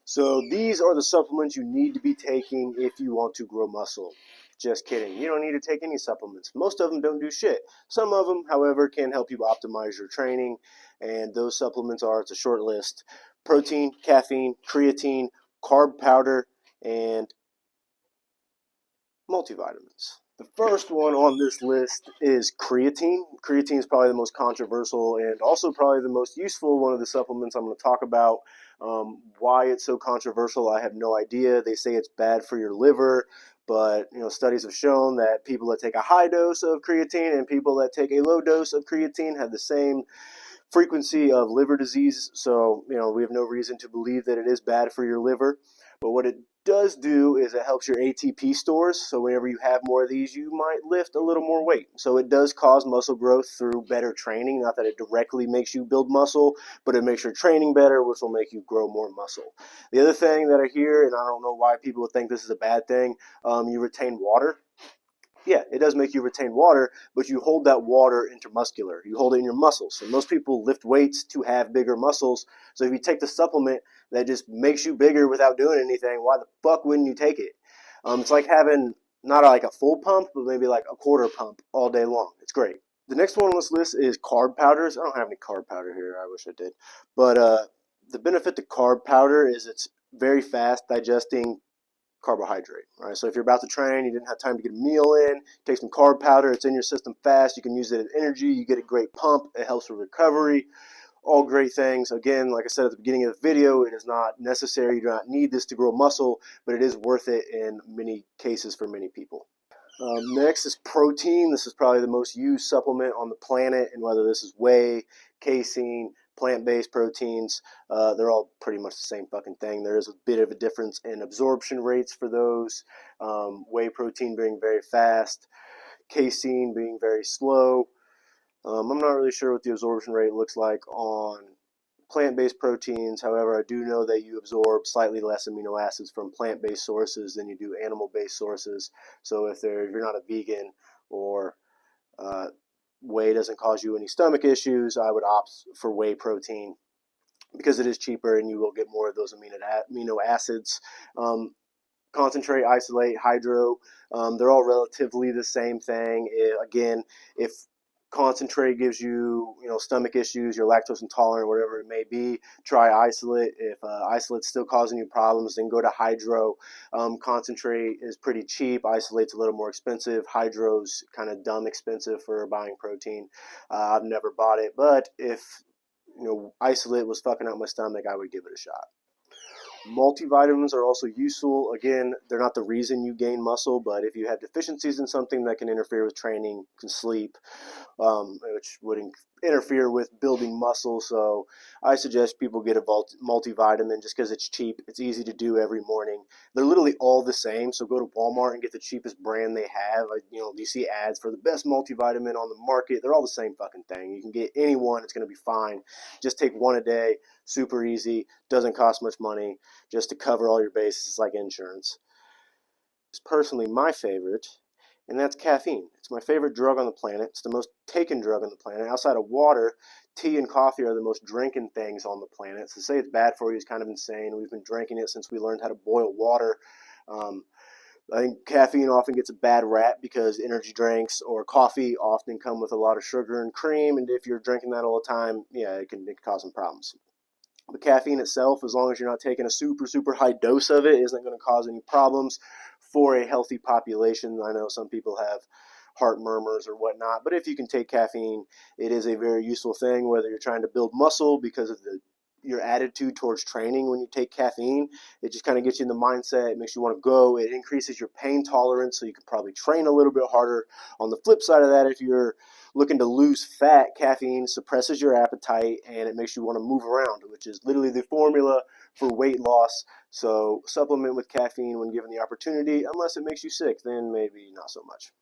So these are the supplements you need to be taking if you want to grow muscle. Just kidding. You don't need to take any supplements. Most of them don't do shit. Some of them, however, can help you optimize your training. And those supplements are, it's a short list: protein, caffeine, creatine, carb powder, and multivitamins. The first one on this list is creatine. Creatine is probably the most controversial and also probably the most useful one of the supplements I'm going to talk about. Why it's so controversial, I have no idea. They say it's bad for your liver, but studies have shown that people that take a high dose of creatine and people that take a low dose of creatine have the same frequency of liver disease. So, we have no reason to believe that it is bad for your liver. But what it does do is it helps your ATP stores. So whenever you have more of these, you might lift a little more weight. So it does cause muscle growth through better training. Not that it directly makes you build muscle, but it makes your training better, which will make you grow more muscle. The other thing that I hear, and I don't know why people would think this is a bad thing, you retain water. Yeah, it does make you retain water, but you hold that water intramuscular. You hold it in your muscles. So most people lift weights to have bigger muscles. So if you take the supplement that just makes you bigger without doing anything, why the fuck wouldn't you take it? It's like having not like a full pump, but maybe like a quarter pump all day long. It's great. The next one on this list is carb powders. I don't have any carb powder here. I wish I did. But the benefit to carb powder is it's very fast digesting carbohydrate, right? So if you're about to train, you didn't have time to get a meal in, take some carb powder, it's in your system fast, you can use it as energy, you get a great pump, it helps with recovery, all great things. Again, like I said at the beginning of the video, it is not necessary, you do not need this to grow muscle, but it is worth it in many cases for many people. Next is protein. This is probably the most used supplement on the planet, and whether this is whey, casein, plant-based proteins, they're all pretty much the same fucking thing. There is a bit of a difference in absorption rates for those. Whey protein being very fast, casein being very slow. I'm not really sure what the absorption rate looks like on plant-based proteins. However, I do know that you absorb slightly less amino acids from plant-based sources than you do animal-based sources. So if you're not a vegan or whey doesn't cause you any stomach issues, I would opt for whey protein because it is cheaper and you will get more of those amino acids. Concentrate, isolate, hydro, they're all relatively the same thing. Again, if concentrate gives you, stomach issues, you're lactose intolerant, whatever it may be, try isolate. If isolate's still causing you problems, then go to hydro. Concentrate is pretty cheap. Isolate's a little more expensive. Hydro's kind of dumb expensive for buying protein. I've never bought it, but if isolate was fucking up my stomach, I would give it a shot. Multivitamins are also useful. Again, they're not the reason you gain muscle, but if you have deficiencies in something that can interfere with training, you can sleep, which would interfere with building muscle. So I suggest people get a multivitamin just because it's cheap. It's easy to do every morning. They're literally all the same. So go to Walmart and get the cheapest brand they have. You see ads for the best multivitamin on the market. They're all the same fucking thing. You can get any one. It's going to be fine. Just take one a day. Super easy. Doesn't cost much money. Just to cover all your bases. It's like insurance. It's personally my favorite, and that's caffeine. It's my favorite drug on the planet. It's the most taken drug on the planet. Outside of water, tea and coffee are the most drinking things on the planet. So to say it's bad for you is kind of insane. We've been drinking it since we learned how to boil water. I think caffeine often gets a bad rap because energy drinks or coffee often come with a lot of sugar and cream, and if you're drinking that all the time, yeah, it can cause some problems. The caffeine itself, as long as you're not taking a super, super high dose of it, isn't going to cause any problems for a healthy population. I know some people have heart murmurs or whatnot, but if you can take caffeine, it is a very useful thing, whether you're trying to build muscle because of your attitude towards training. When you take caffeine, it just kind of gets you in the mindset. It makes you want to go. It increases your pain tolerance, so you can probably train a little bit harder. On the flip side of that, if you're looking to lose fat, caffeine suppresses your appetite and it makes you want to move around, which is literally the formula for weight loss. So supplement with caffeine when given the opportunity. Unless it makes you sick, then maybe not so much.